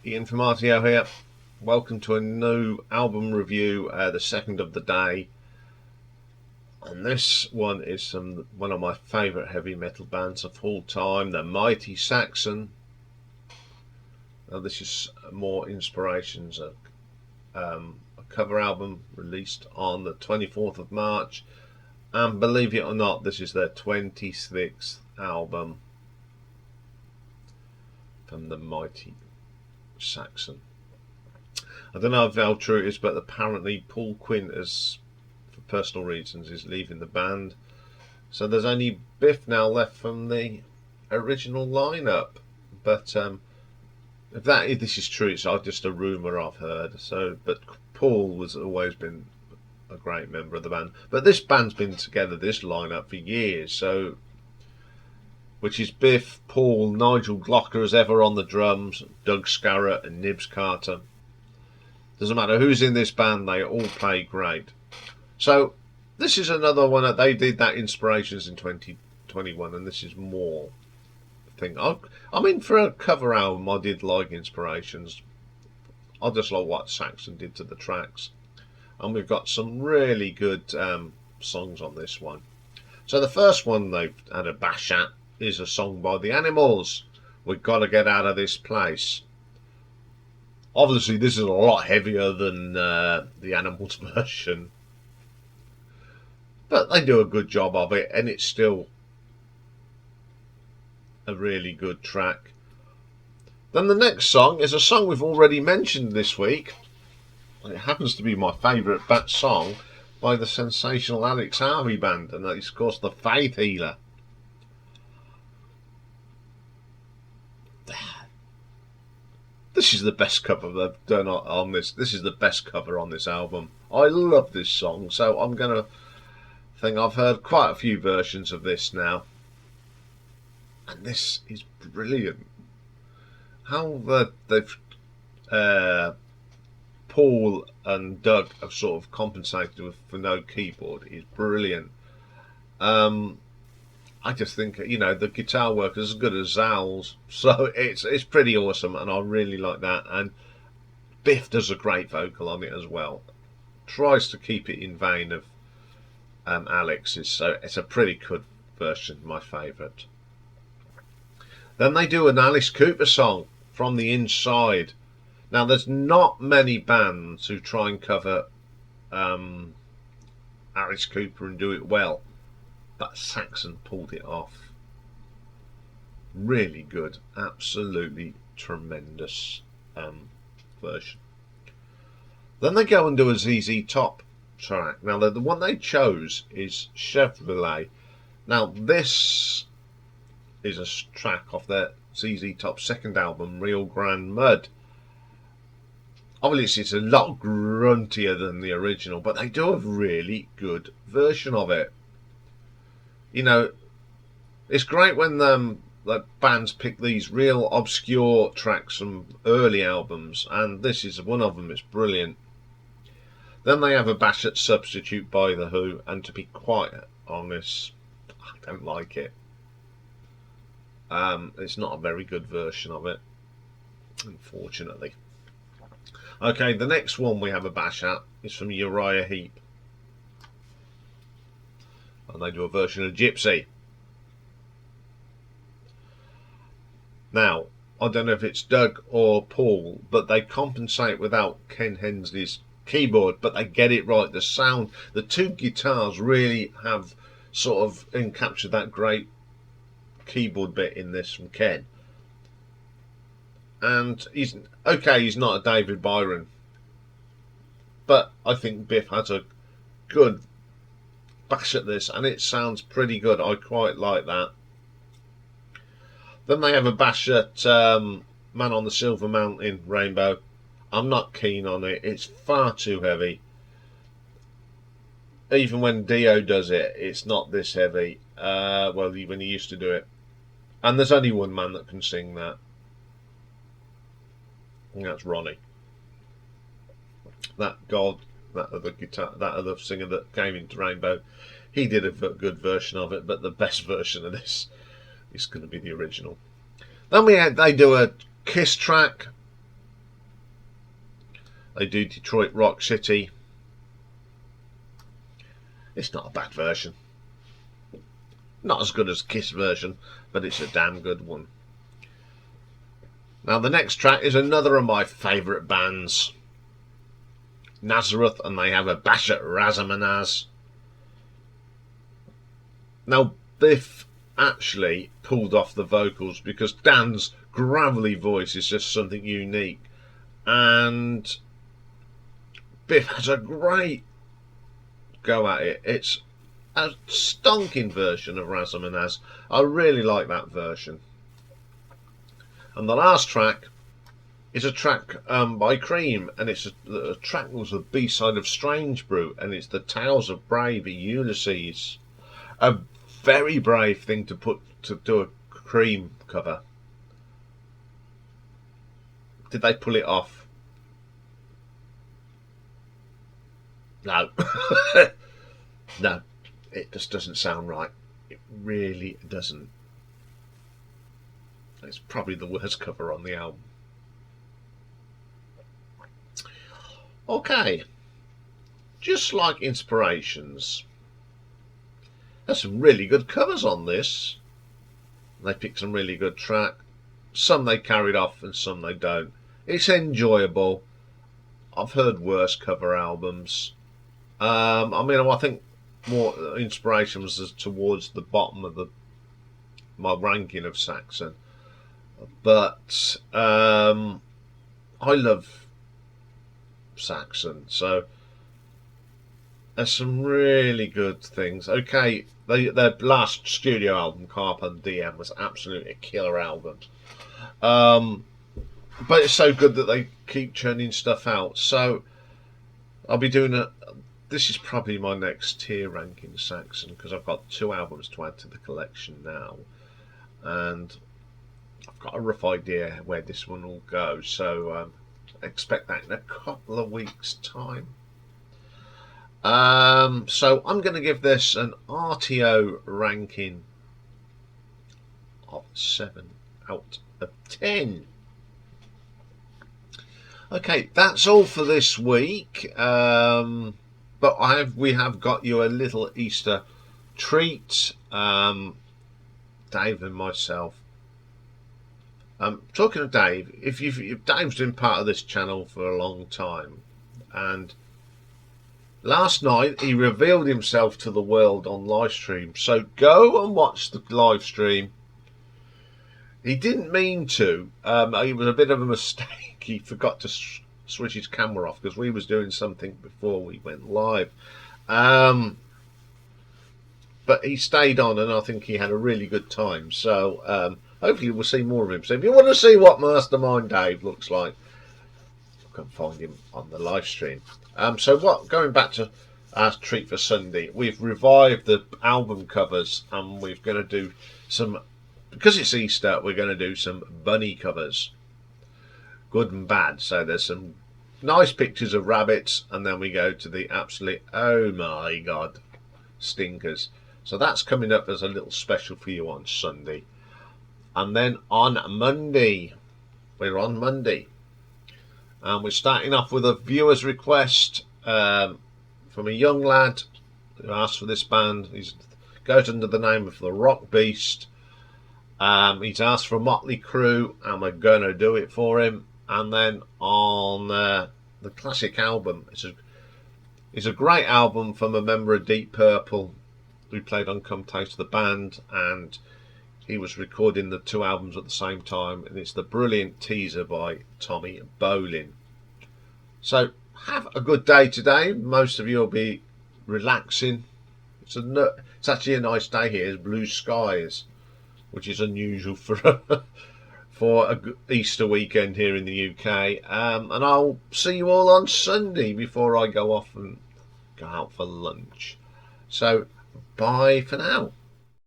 Iain from RTO here. Welcome to a new album review, the second of the day. And this one is one of my favourite heavy metal bands of all time, the mighty Saxon. Now this is more inspirations. A cover album released on the 24th of March. And believe it or not, this is their 26th album from the mighty Saxon. I don't know how true it is, but apparently Paul Quinn, for personal reasons, is leaving the band. So there's only Biff now left from the original lineup. But if this is true, it's just a rumour I've heard. But Paul has always been a great member of the band. But this band's been together, this lineup, for years. Which is Biff, Paul, Nigel Glocker as ever on the drums, Doug Scarrett and Nibs Carter. Doesn't matter who's in this band, they all play great. So this is another one that they did that Inspirations in 2021, and this is more thing. I mean, for a cover album, I did like Inspirations. I just like what Saxon did to the tracks, and we've got some really good songs on this one. So the first one they've had a bash at is a song by the Animals. We've got to get out of this place. Obviously this is a lot heavier than the Animals version, but they do a good job of it, and it's still a really good track. Then the next song is a song we've already mentioned this week. It happens to be my favourite bat song by the sensational Alex Harvey Band, and that is of course the Faith Healer. This is the best cover they've done on this. This is the best cover on this album. I love this song, so I'm gonna think I've heard quite a few versions of this now, and this is brilliant. How they've Paul and Doug have sort of compensated for no keyboard is brilliant. I just think, the guitar work is as good as Zal's, so it's pretty awesome, and I really like that. And Biff does a great vocal on it as well. Tries to keep it in vein of Alex's, so it's a pretty good version, my favourite. Then they do an Alice Cooper song, From the Inside. Now, there's not many bands who try and cover Alice Cooper and do it well, but Saxon pulled it off. Really good, absolutely tremendous version. Then they go and do a ZZ Top track. Now the one they chose is Chevrolet. Now this is a track off their ZZ Top second album, Real Grand Mud. Obviously it's a lot gruntier than the original, but they do a really good version of it. It's great when bands pick these real obscure tracks from early albums, and this is one of them. It's brilliant. Then they have a bash at Substitute by The Who, and to be quite honest, I don't like it. It's not a very good version of it, unfortunately. Okay, the next one we have a bash at is from Uriah Heep, and they do a version of Gypsy. Now, I don't know if it's Doug or Paul, but they compensate without Ken Hensley's keyboard, but they get it right. The sound, the two guitars really have sort of encaptured that great keyboard bit in this from Ken. And he's not a David Byron, but I think Biff has a good bash at this, and it sounds pretty good. I quite like that. Then they have a bash at Man on the Silver Mountain, Rainbow. I'm not keen on it. It's far too heavy. Even when Dio does it, it's not this heavy. When he used to do it. And there's only one man that can sing that, and that's Ronnie. That other singer that came into Rainbow, he did a good version of it, but the best version of this is going to be the original. Then they do a Kiss track, They do Detroit Rock City. It's not a bad version. Not as good as Kiss version, but it's a damn good one. Now the next track is another of my favourite bands, Nazareth, and they have a bash at Razamanaz. Now Biff actually pulled off the vocals because Dan's gravelly voice is just something unique, and Biff has a great go at it. It's a stonking version of Razamanaz. I really like that version. And the last track is a track by Cream, and it's a track was the B-side of Strange Brew, and it's the Tales of Brave Ulysses. A very brave thing to do a Cream cover. Did they pull it off? No. No, it just doesn't sound right. It really doesn't. It's probably the worst cover on the album. Okay, just like Inspirations, there's some really good covers on this. They picked some really good track. Some they carried off and some they don't. It's enjoyable. I've heard worse cover albums. I mean, I think more Inspirations is towards the bottom of my ranking of Saxon, but I love Saxon, so there's some really good things. Okay, their last studio album, Carpe Diem, was absolutely a killer album, but it's so good that they keep churning stuff out. So I'll be doing this is probably my next tier ranking Saxon, because I've got 2 albums to add to the collection now, and I've got a rough idea where this one will go, so expect that in a couple of weeks' time. So I'm going to give this an RTO ranking of 7 out of 10. Okay, that's all for this week. But we have got you a little Easter treat, Dave and myself. Talking of Dave, if Dave's been part of this channel for a long time, and last night he revealed himself to the world on live stream. So go and watch the live stream. He didn't mean to. It was a bit of a mistake. He forgot to switch his camera off because we was doing something before we went live. But he stayed on, and I think he had a really good time. So hopefully we'll see more of him. So if you want to see what Mastermind Dave looks like, you can find him on the live stream. Going back to our treat for Sunday, we've revived the album covers, and we're going to do some, because it's Easter, we're going to do some bunny covers, good and bad. So there's some nice pictures of rabbits, and then we go to the absolute, oh my god, stinkers. So that's coming up as a little special for you on Sunday. And then on Monday, we're starting off with a viewer's request from a young lad who asked for this band. He goes under the name of the Rock Beast. He's asked for Motley Crue, and we're gonna do it for him. And then on the classic album, it's a great album from a member of Deep Purple who played on Come Taste the Band, and he was recording the 2 albums at the same time, and it's the brilliant Teaser by Tommy Bolin. So have a good day today. Most of you will be relaxing. It's actually a nice day here. It's blue skies, which is unusual for a Easter weekend here in the UK. And I'll see you all on Sunday before I go off and go out for lunch. So bye for now.